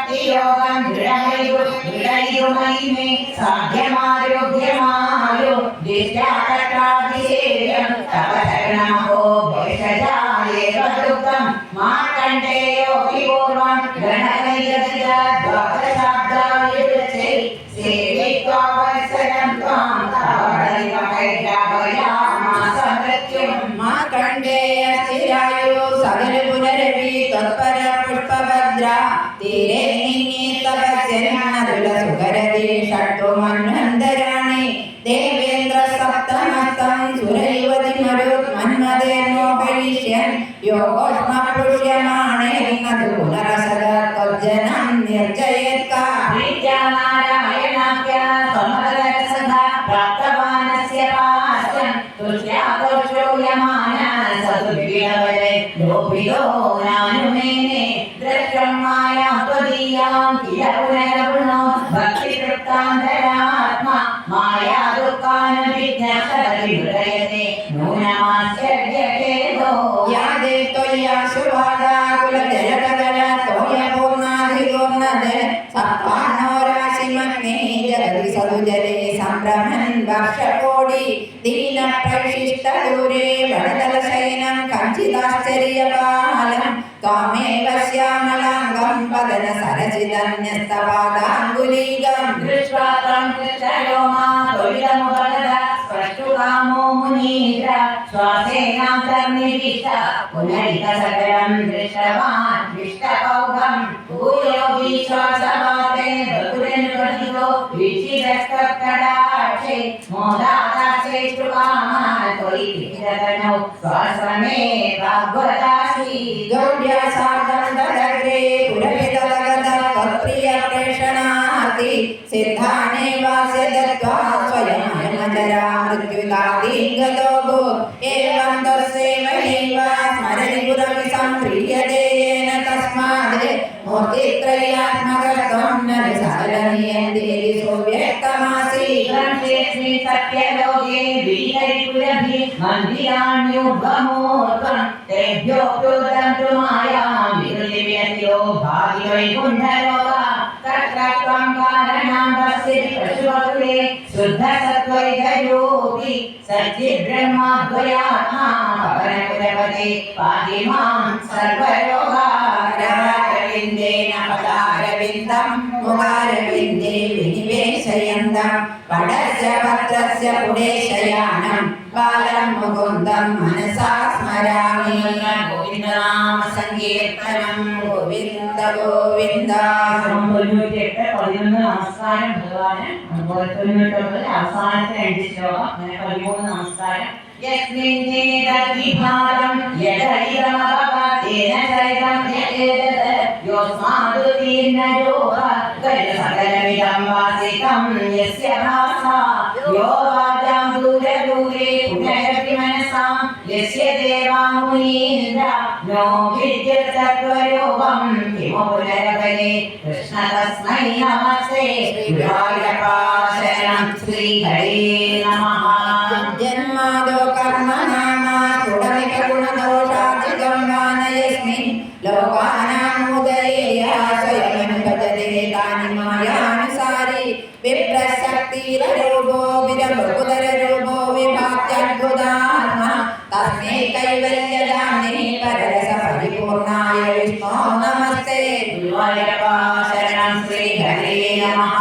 യോഗം ദൃഢയുമൈമേ സാധ്യമാരോഗ്യമായോ ദിഷ്ടാകട്ടാതിശേയം തപശരണമോ ഭേഷജായേവദുക്തം മാർക്കണ്ഡേയോ പൂർവം ഗണകൈകദ്വാദശാബ്ദായുരചേ സേവിത്വാ വത്സരം ത്വാം തവൈകൈരാഭയാമാസമൃത്യും മാർക്കണ്ഡേയ സ്ഥിരായോ സകല പുനരവി തത്പര പുഷ്പഭദ്ര തീരെ നിന്നെ തപസ്യനതുല സുഖരതി ഷട്ടുമന്വന്തരാണി ദേവേന്ദ്ര സപ്തമസ്തം സുരയുവതി മരുത്മന്മദേനോഹയിഷ്യൻ യോഗോഷ്മ പുഷ്യമാണേന്നതു പുനരസദത്വജനം നിർജയേത്കാനാരായണാഖ്യ സമരസദാ പ്രാപ്തവാനസ്യ പാശം തുഷ്യാദോഷോയമാന സതുദ്വിയവരെ ലോപിതോ നാനുമേനെ ദ്രഷ്ടമായ ത്വദീയാം കില പുനരപുണോ ഭക്തിതൃപ്താന്തരാത്മാ മായാ ദുഃഖാനുവിജ്ഞാസരതി ഹൃദയത്തെ നൂനമാശ്ചര്യഹേതോ യാദേ ത്വയ്യാശുവാദാകുലജലകല ത്വയപൂർണാധിപൂർണദ സത്വാനോരാശിമഗ്നേ ജലതി സതുജലേ സംഭ്രമൻ വർഷകോടി ദീനപ്രവിശിഷ്ടദൂരേ വടതലശയനം കഞ്ചിതാശ്ചര്യപാലം ത്വമേവ ശ്യാമലാംഗം വദന സരസിതന്യസ്തപാദാംഗുലീകം ദൃഷ്ട്വാ ത്വം കൃഷ്ണലോമാ ത്വരിതമുപഗത സ്പഷ്ടുകാമോ മുനീന്ദ്ര ശ്വാസേനാന്തർനിവിഷ്ട പുനരിതസകലം ദൃഷ്ടവാൻ വിഷ്ടപൗഹം ഭൂയോ വിശ്വാസവാദേ ബഹുരനുപതിതോ വിചിരസ്തക്കടാക്ഷേ മോദാദാശ്രേഷ്ഠുകാമ ത്വയി വിചിരതനോ സ്വാശ്രമേ ഭാഗ്വതാസി ഗൗര്യാസാദം ദദഗ്രേ പുരവിതലഗത ത്വത്പ്രിയ പ്രേഷണാർത്തി സിദ്ധാനേ വാസ്യ ദത്വാ സ്വയമയമജരാ മൃത്യുതാദീംഗതോ ഭൂ ഏവം തസ്സേവൈവ സ്മരതി പുരവി സംപ്രീയതേ യേന തസ്മാദ് മൂർത്തിത്രയാത്മകത്വം നര സകലനിയന്തേരി സുവ്യക്തമാസി ബ്രഹ്മേശ്രീ സത്യലോകേ വിഹരിപുരഭി മന്ദിരാണ്യുഭമൂർധ്വം തേഭ്യോപ്യുദന്തു മായാം വികൃതിവ്യത്യോ ഭാഗ്യവൈകുണ്ഠലോക തത്രത്വം കാരണാം പശ്യതി പശുവകുലേ ശുദ്ധസത്വൈകരൂപി സച്ചിദ്ബ്രഹ്മാദ്വയാത്മാ പവനപുരപദേ പാതി മാം സർവരോഗാരവിന്ദേന പദാരവിന്ദം മുഖാരവിന്ദേ വിനിവേശയന്തം പടസ്യ പത്രസ്യ പുടേശയാനം ബാലം മുകുന്ദം മനസാ സ്മരാമി ഗോവിന്ദനാമ സങ്കീർത്തനം ഗോവിന്ദ ഗോവിന്ദ. 98 നമസ്കാരം ഭഗവാന്. അതുപോലെ 99 അവസാനത്തെ 2 ശ്ലോകം, അങ്ങനെ 13 നമസ്കാരം. യസ്മിന്നേതദ്വിഭാരം യദൈതമഭവതേന ചരിതം യജേതത് യോസ്മാദുതീർണരോഹ സകലമിദം വാസികം യസ്യ ഭാസാ യോ വാചാം ദൂരദൂരേ പുനരപി മനസാം യസ്യ ദേവാമുനീന്ദ്ര നോ വിദ്യതത്വരൂപം കിമു പുനരപരേ കൃഷ്ണ തസ്മൈ നമസ്തേ ഗുരുവായൂരപ്പാശരണം ശ്രീഹരേ നമഃ. ജന്മാദോ കർമ്മനാമാ കുടമിക ഗുണദോഷാധികം വാനയസ്മിൻ ലോകാനാമുദയേയ സ്വയമനുഭജതേ താനി മായാനുസാരി വിപ്രശക്തിരൂപോ വിരബുദരൂപോ വിഭാത്യദ്ഭുതാത്മാ തസ്മൈ കൈവല്യദാനേ പരരസ പരിപൂർണായ വിഷ്ണോ നമസ്തേ ഗുരുവായൂരപ്പാ ശരണം ശ്രീഹരേ നമഃ.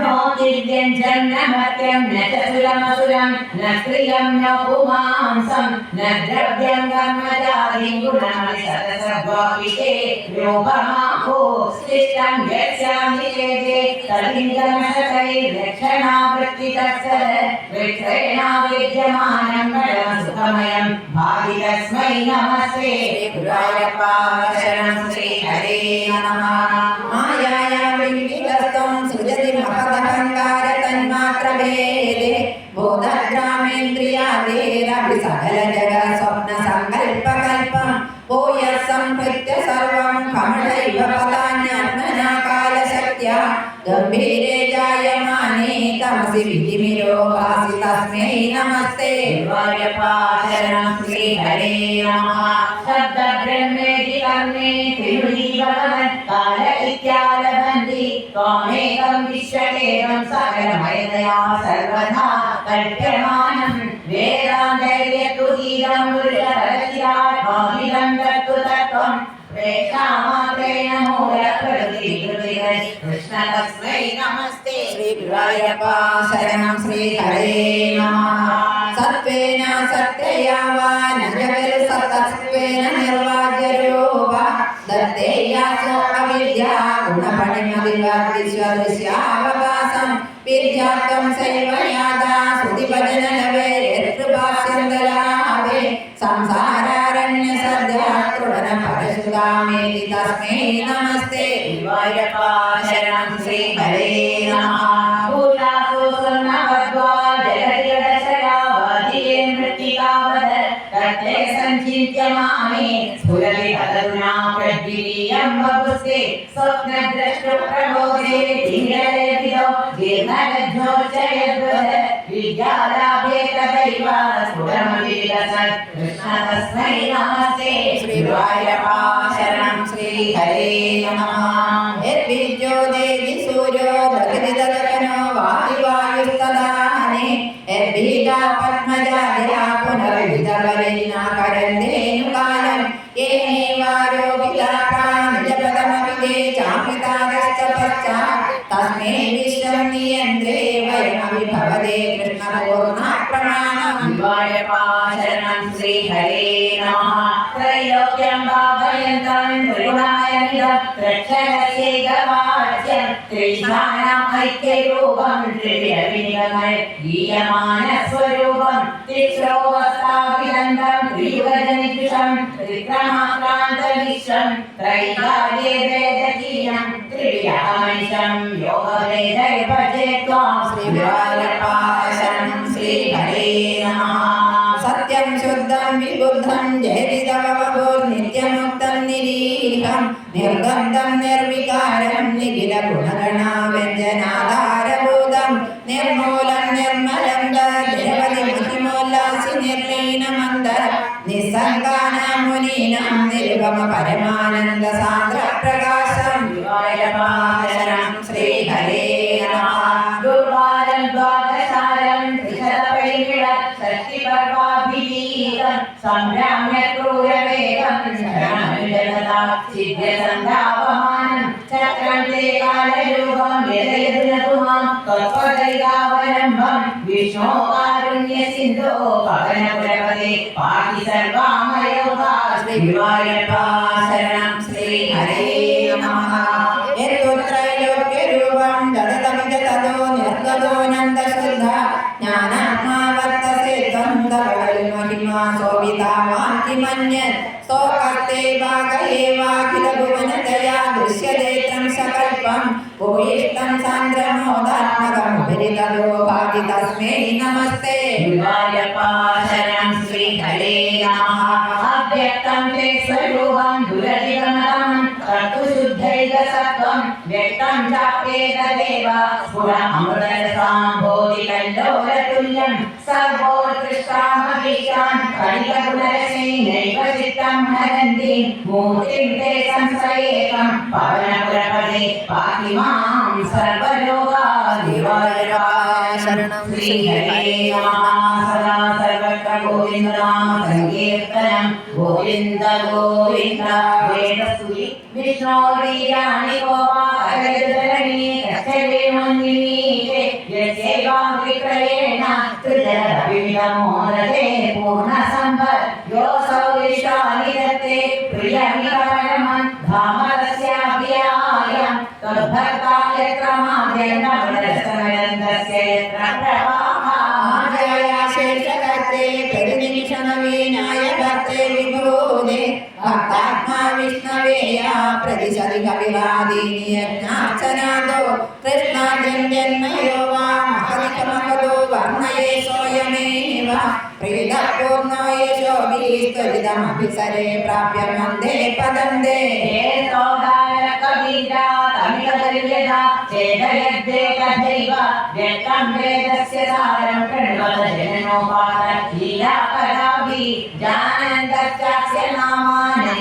നോ ദിവ്യം ജന്മമത്യം ന ചതുരമസുരം ന സ്ത്രിയം ന പുമാംസം ന ദ്രവ്യം കർമ്മജാതിം ഗുണമണി സദസദ്വാവിതേ രൂപമാഹോ സ്ഥിഷ്ടം യസ്യാമി ചേതേ തലിംഗമശതൈ ലക്ഷണാവൃത്തി തത്സര വിക്രയണാവിദ്യമാനം പരം സുഖമയം ഭാവി തസ്മൈ നമസ്തേ ഗുരുവായൂരപ്പാ ശരണം ശ്രീഹരേ നമഃ. മായായാ വിവിധസ്ത്വം സൃജതി മഹദഹങ്കാര തന്മാത്രഭേദേ ബോധഗ്രാമേന്ദ്രിയാദേരഭി സകല ജഗ സ്വപ്ന സങ്കൽപകൽപം ഭൂയ സംഹൃത്യ സർവം കമലൈവ പദാന്യാത്മനാ കാലശക്ത്യാ ഗംഭീരേ ജായമാനേ തമസി വിധിമിരോ ഭാസി തസ്മൈ നമസ്തേ ഗുരുവായൂരപ്പാ ശരണം ശ്രീഹരേ നമഃ. ശബ്ദബ്രഹ്മേതി കർമ്മേ ത്രിമുഖീ ഭഗവൻ കാല ഇത്യാലഭന त्वमेकं विश्वमेकं सकलमयतया सर्वथा कल्प्यमानं वेदान्तर्यतुदीरं पुरुषपरचिरात्माभिदं तत्त्वं प्रेक्षामात्रेण मूलप्रकृतिकृतिः कृष्ण तस्मै नमस्ते श्रीगुरुवायूरप्पा शरणं श्रीहरे नमः सत्त्वेन सत्यया वा न जगत् सत्त्वेन निर्वाज्यरूपः दत्तेयासो अविद्या गुणपणिमविद्विश्वदृश्यावकाशं विद्यात्वं सैव यादा श्रुतिभजनलवे यत्कृपास्यन्दलाभे संसारारण्यसद्यात्रुवनपरशुगामेति तस्मै नमस्ते गुरुवायूरप्पा शरणं श्रीहरे नमः भूतासु स्वर्णवद्वा जगति मृत्तिकावद तत्ते सञ्चिन्त्य मामे स्फुरति तदरुणा प्रद्वितीयं वपुस्ते स्वप्नद्रष्टुप्रबोधे धीरलेपितो दीर्घलज्जो च यद्वद विद्यालाभे तदैव स्फुरमविलसत् कृष्ण तस्मै नमस्ते श्रीगुरुवायूरप्पा शरणं श्रीहरे नमः यद्विद्यो देवि सूर्यो दधिदलकनो वायुस्तदाने यद्बीजा पद्मजाया पुनर्विधवरेणा करन्देनुकालं येनेवारोगिलापा निजपदमपि ते चापितागश्च पश्चात् तस्मै विश्वं नियन्त्रे वयमभिभवते कृष्णपूर्णप्रमाणं गुरुवायूरप्पा शरणं श्रीहरे नमः त्रैलोक्यं भावयन्तं त्रिगुणायमिदं त्र्यक्षरस्यैकवाच्यं त्रिशानाम् ऐक्यरूपं त्रिविधविनिगमय गीयमानस्वरूपं तिस्रोऽवस्थाभिनन्दं त्रियुगजनिकृशं त्रिक्रमाक्रान्तविश्वं त्रैकार्ये वेदकीयं त्रिविधमनिशं योगवेदैर्भजे त्वां श्रीगुरुवायूरप्पा शरणं श्रीहरे नमः सत्यं शुद्धं विबुद्धं जयतितवभूर्नित्यमुक्तं निरीहं निर्गन्धं निर्विकारं निखिलगुणगणाव्यञ्जनाधारभूतं निर्मूलं निर्मलं निरवधिमहिमोल्लासि निर्लीनमन्दर निस्सङ्गानां मुनीनां निर्गमपरमानन्दसान्द्रप्रकाशं गुरुवायूरप्पा शरणं श्रीहरे नमः दुर्वारं द्वादशारं त्रिशतपैकिलं षष्टिपर्वाभिगीतं सम्भ्राम्य क्रूरवेगं शरणमनुजनता सिद्ध्यसन्धापमानं चक्रं ते कालरूपं यदयतु मां त्वत्पदैकावलम्बं विष्णो कारुण्यसिन्धो पवनपुरपते पाहि सर्वामयोगा श्रीगुरुवायूरप्पा शरणं श्रीहरे नमः यत्त्रैलोक्यरूपं ददतमिज ततो निर्गतो नन्दशुद्धा ज्ञानात्मा वर्तसे त्वं तवमहिमा शोभिता वाक्यमन्यत् स्तोकर्ते भाग एवाखिलभुवनतया दृश्यते तं सकल्पं भूयिष्ठं सान्द्रमोदात्मकं विरितलो भाति तस्मै नमस्ते गुरुवायूरप्पा शरणं श्रीहरे नमः अव्यक्तं ते स्वरूपं दुरधिगमनं कर्तुशुद्धैकसत्त्वं व्यक्तं चाप्येतदेव स्फुरमृतरसाम्भोधिकल्लोलतुल्यं सर्वोत्कृष्टामभीष्टान् कलिकगुणरसेनैव चित्तं हरन्ति मूर्तिं ते संश्रयेकं पवनपुरपदे पाहि मां सर्वलोकात् गुरुवायूरप्पा शरणं श्रीहरे नमः सदा सर्वत्र गोविन्दनाम संकीर्तनं गोविन्द गोविन्द वेदस्तुति विष्णोर्वीर्याणि गोपालजननी कश्चिदेवन्निमीते यस्यैवां विक्रयेण त्रिजनविविधमोदते पूर्णसम्पत् योऽसौ विश्वानि दत्ते प्रियमिकपरमं धामरस्याभ्यायं तद्भक्ता यत्र माद्यन्तपुरस्समयन्तस्य यत्र प्रवाहा शेषकर्ते प्रतिनिमिषनवीनायकर्ते विभूते भक्तात्मा विष्णवेया प्रतिशति कविरादीनि यज्ञार्चनादो कृष्णार्जन जन्मयो वा महदिकमहदो वर्णये सोऽयमेव प्रीतपूर्णो यशोभिस्त्वरितमभिसरे प्राप्य मन्दे पदं दे विद्या तमिलदर्यदा चेतयद्दे तथैव व्यक्तं वेदस्य सारं प्रणवत जननोपात लीलाकराभि जानन्दश्चास्य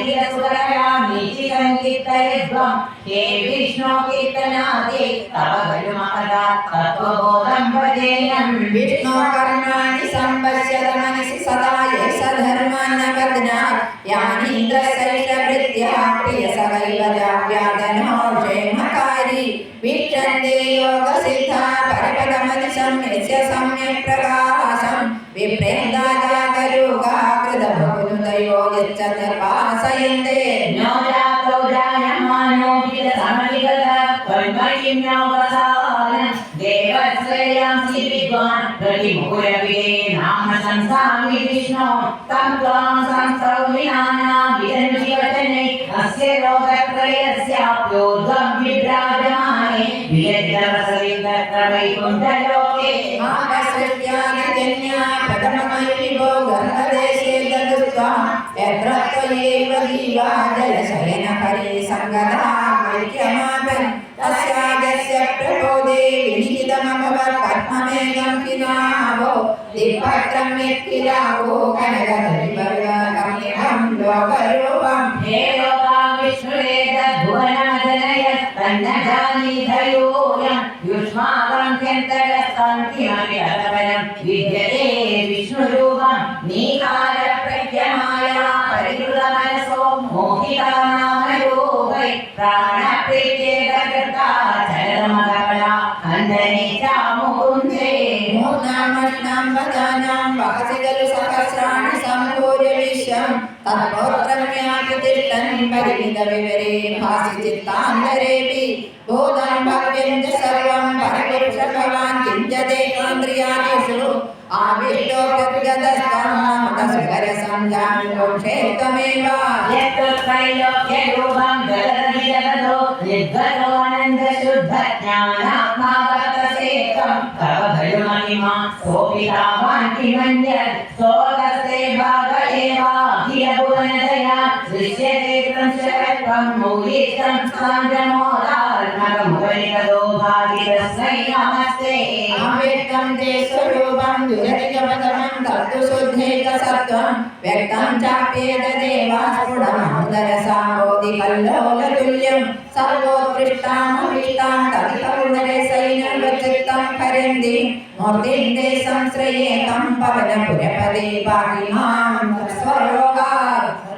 नामानैरसुरकरामि चिरङ्कीर्तयध्वं हे विष्णो कीर्तनादे तव खलुमकदा तत्त्वबोधं भजेयं विष्णो कर्माणि सम्पश्यत मनसि सदा एष धर्मान् बध्नात् यानीन्द्रसैष वृत्त्या प्रियसवैवजाव्यादनो क्षेमकारी वीक्षन्ते योगसिद्धा परपदमनिशं यस्य सम्यक् प्रकाशं विप्रेन्दा जागरूका कृतबहुनुदयो यच्च निर्वासयन्ते नो जातो जायमानो विदसमलिगत कर्मण्योपसारं देवश्रेयांसि विद्वान् प्रतिमूलविदे नाम संसामि विष्णो तं त्वां संस्तौमि नानाविधन्विवचने अस्य लोकत्रयस्याप्योद्धं विभ्राजमाने वियज्ञवसविन्दत्रवैकुण्ठलोके मानसृत्यादिजन्या प्रथममयिवो गर्भदेशे ददुत्वा यत्र त्वयैव जीवा जलशयनहरे सङ्गदा वैक्यमापन् तस्याजस्य प्रबोधे विनिहितमभवत् पद्ममेघं किनावो दिक्पत्रं यत्किलावो कनकधरिवर्गकमिहं लोकरूपं हे लोका विष्णुरेतद्भुवनमजनयत् तन्नजानीधयोऽयं युष्माकं ह्यन्तरस्तान्तिमपि अतपरं विद्यते विष्णुरूपं नीकारप्रज्ञमाया परिहृतमनसो मोहिता नामरूपै प्राणप्रीत्येककृता चरमकमला खण्डने च मुकुन्दे मूर्नामष्टां वदानां वहसि खलु सहस्राणि सम्भूय विश्वं तत्पौत्रम्यापि तिष्ठन् परिमितविवरे भासि चित्तान्तरेऽपि बोधं भव्यं च सर्वं परपुरुष भवान् किञ्चिदेकान्द्रियादिषु आविष्टो गद्गदस्तं ममतस्वरसंजामिनो क्षेत्रमेव यत्त्रैलोक्यरूपं जगदनिजगतो निर्गतो आनन्दशुद्धज्ञानात्मावर्तसेकं तव खलुमहिमा सोऽपितावान् किमन्यत् स्तोत्रस्ते भाग एवाखिलभुवनदया दृश्यते त्वं मूलीष्टं सान्द्रमोदात्मकमुपनिषदो भागितस्मै नमस्ते आवेक्तं ते स्वरूपं दुरतिजपदमं तत्तु शुद्धेकसत्त्वं व्यक्तं चाप्येतदेवास्फुटमन्दरसाम्बोधिकल्लोलतुल्यं सर्वोत्कृष्टामभीष्टां तदितमुदरसैनवचित्तं हरन्ति मूर्तिं ते संश्रयेकं पवनपुरपदे पाहि मां स्वरोगात्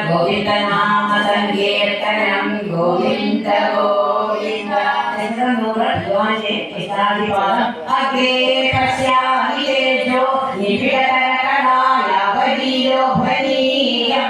गोविन्दनाम संकीर्तनं गोविन्द गोविन्द अग्रे पश्यामि तेजो निबिडकरकलायावधीयो भनीयं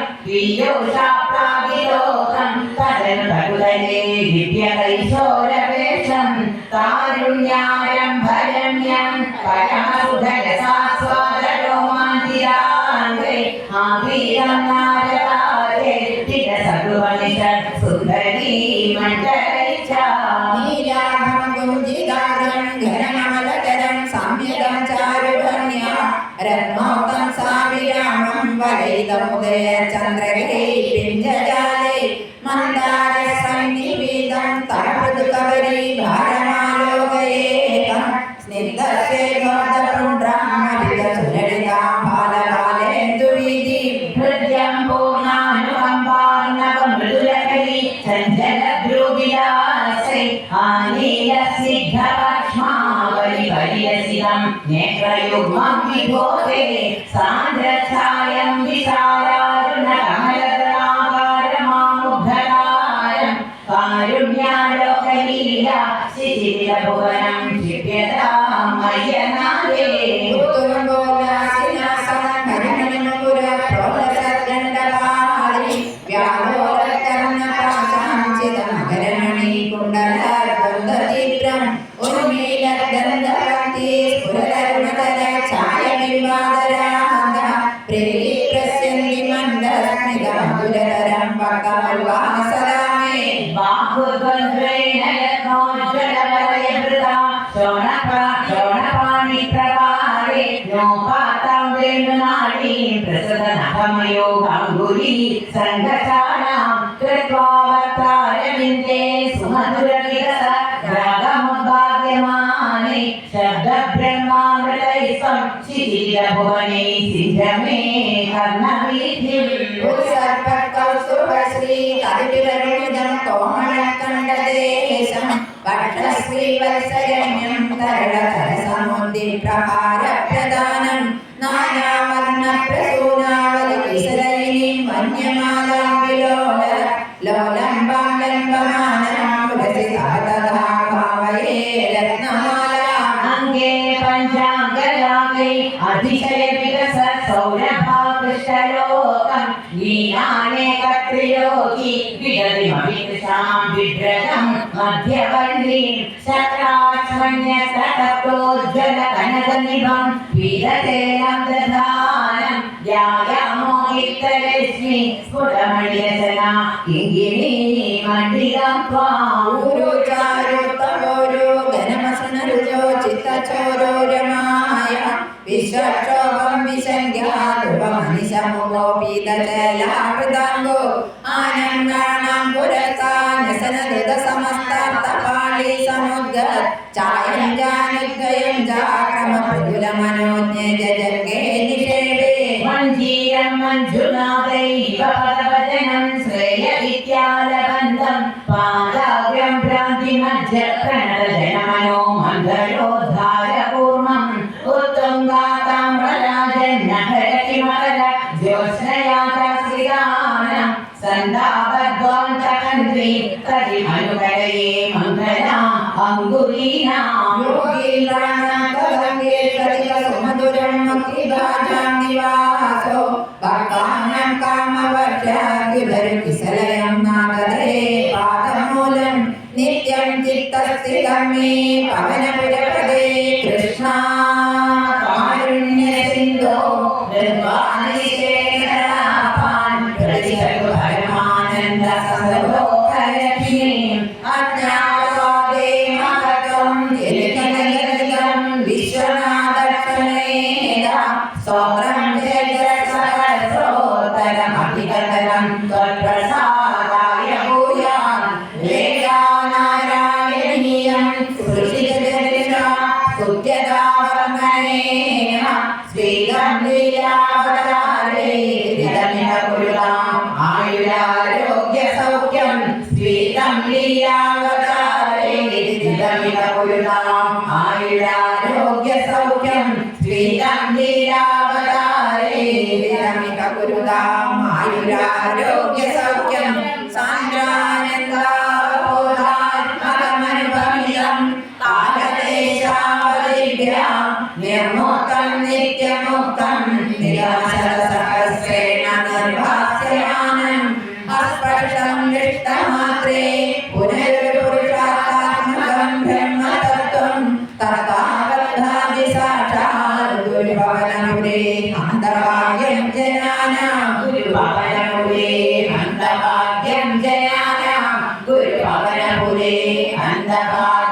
पीयूषाप्लाविलोकं तदनुपकुलने दिव्यकैशोरवेषं तारुण्यारम्भरम्यं परमसुधरसास्वादरोमान्तिराङ्गे आवीरं नारदारे पितसगुवनिषत् सुन्दरी मण्डलैश्च नीलाभं गुञ्जितारं घनमलकरं सम्यगं चारुधन्या रत्नोक्तं साविरामं वलयितमुदय चन्द्रगे पिञ्जजाले मन्दारसन्निवेदं तमृदुकवरी भारमालोकयेकं स्निग्धस्वेदोदपुण्ड्रामलितसुललितां बालबालेन्दुवीधिं हृद्यं पूर्णानुकम्पार्णवमृदुलकरी चञ्चलभ्रूविलासै आनीलस्निग्धपक्ष्मावलिपरियसितं नेत्रयुग्मं विभोगे सान्द्रच्छायं विशालारुणकमलदलाकारमामुग्धकारं कारुण्यालोकलीला शिशिरभुवनं क्षिप्यतां मय्यनादे बाहुद्वन्द्वेन यत्नोज्ज्वलवलयभृता शोणपाणिप्रवारे नोपातां वेणुनाडीं प्रसदनखमयो गाङ्गुली सङ्गचानां कृत्वा वक्तारविन्दे സുമധുരവികസ രാഗമുദ്ഭാഗ്യമാനൈ ശബ്ദബ്രഹ്മാമൃതൈസ്വം ശിഥിലഭുവനൈ സിദ്ധമേ കർണവീഥിം സർപ്പകൗസ്തുഭശ്രീ കവിരരുണിതം കോമളകണ്ഠദേശം വക്ഷശ്രീവത്സരണ്യം തരളതരസമുദ്ദിപ്രഹാരപ്രദാനം നാനാവർണ്ണപ്രസൂനാവലികിസലയിനിം വന്യമാലാം വിലോല ലോലംബം ലംബമാനം പുരസിതതഥാ ഭാവയേ രത്നമാലാം അംഗേ പഞ്ചാംഗരാഗൈ അതിശയ വികസ സൗരഭാകൃഷ്ടലോകം ലീലാനേകത്രിലോകി വിഗതിമവികൃശാം വിഭ്രജം മധ്യവല്ലീം ശക്രാശ്മന്യസ്തപ്രോജ്വല കനകനിഭം പീതതേനം ദധാനം യായാമോഹിതരശ്മി സ്ഫുടമണിയസനാ കിങ്കിണീ മണ്ഡിലം ത്വാം ൂരുചാരുത്തമോരു ഘനമസനരുചോ ചിത്തചോരോ രമായ വിശ്വക്ഷോഭം വിശങ്ക്യാതുപമനിശമുഖോപീതചലാവൃതാംഗോ ആനന്ദാനാം പുരസാനസനദൃത സമസ്താർത്ഥപാളി സമുദ്ഗ ചായം ജാനുദ്വയം ജാക്രമപ്രതുലമനോജ്ഞ ജജംഗേ നിഷേവേ മഞ്ജീരം മഞ്ജുനാഥൈവ പദവചനം ശ്രേയ വിദ്യാലബന്ധം പാദാഗ്രം ഭ്രാന്തിമജ്ജ പ്രണതജനമനോ മന്ധരോദ്ധാരകൂർമ്മം ഉത്തുംഗാതാമ്രരാജന്നഹരതിമകര ജ്യോത്സ്നയാശ്രിതാനം സന്താപദ്വാന്തകന്ത്രി തതിമനുകരയേ മംഗലാ അങ്കുലീനാം സുമധുരം മുക്തിഭാജാം നിവാസോ ഭക്താനാം കാമവർഷാദ്യുധരുകിസലയം നാഗതേ പാദമൂലം നിത്യം ചിത്തസ്ഥിതം മേ പവനപുരപദേ കൃഷ്ണ കാരുണ്യസിന്ധോ നിർവാണിശേഖരാപാൻ പ്രതിപരമാനന്ദ സദോഹരക്ഷ്മീം അജ്ഞാതവാദേ മഹത്വം യലിതനയലിതം വിശ്വനാഥക്ഷണേന സ്വപ്നം ജഗത്സഹസ്രോത്തരമഭികതരം ത്വത്പ്രസാദായ ഭൂയാൻ വേദാനാരായണീയം സൃഷ്ടിജഗതിരാ സുത്യതാവർണ്ണനേന ശ്രീകം ലീലാവതാരേ രിതമിഹ കുരുതാം ആയുരാരോഗ്യ സൗഖ്യം ശ്രീകം ലീലാവതാരേ രിതമിഹ കുരുതാം ആയുരാരോഗ്യ സൗഖ്യം ശ്രീകം ലീലാവതാരേ രിതമിഹ കുരുതാം ആയുരാരോഗ്യ സൗഖ്യം സാന്ദ്രാനന്ദാബോധാത്മകമനുഭവിതം കാലദേശാവലിഭ്യാം നിർമുക്തം നിത്യമുക്തം നിരവശതസഹസ്രേണ നിർഭാസ്യമാനം അസ്പർശം ദൃഷ്ടമാത്രേ പുനരുപുരുഷാത്മകം ബ്രഹ്മതത്വം തഥാവദ്ധാതി സാക്ഷാൽ ഗുരുഭവനപുരേ അന്തഭാഗ്യം ജനാനാം ഗുരുഭവനപുരേ അന്തഭാഗ്യം ജനാനാം ഗുരുഭവനപുരേ അന്തഭാഗ്യം